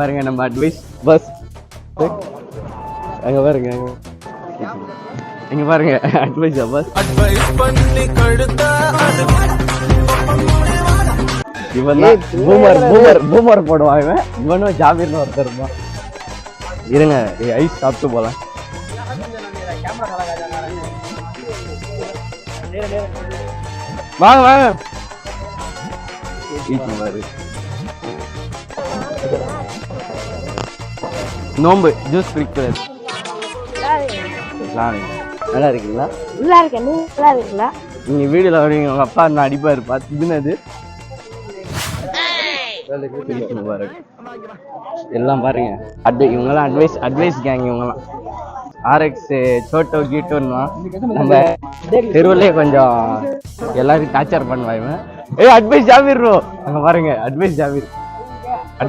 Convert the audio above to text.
பாருங்க நம்ம advice bus அங்க பாருங்க இங்க பாருங்க அட்வைஸ் பஸ் இவன் பூமர் போடுவான் இவனும் ஜாமீர்னு ஒருத்தர் இருப்பான். இருங்க ஐஸ் சாப்பிட்டு போலாம். வாங்க வாங்க நோம்பு ஜூஸ் குடிக்கிறது நல்லா இருக்கீங்களா? நல்லா இருக்கேன். நல்லா இருக்கீங்களா? நீங்க வீடுல வரீங்க உங்க அப்பா நான் அடிப்பாரு பார்த்துது எல்லாம் பாருங்க. இவங்கெல்லாம் அட்வைஸ் கேங். இவங்கெல்லாம் ஆர்எக்ஸ் சோட்டோ கீட்டோன்னா நம்ம தெருவிலே கொஞ்சம் எல்லாரும் டார்ச்சர் பண்ணுவாங்க. அட்வைஸ் ஜாமீர் அங்க பாருங்க அட்வைஸ் ஜாமீர்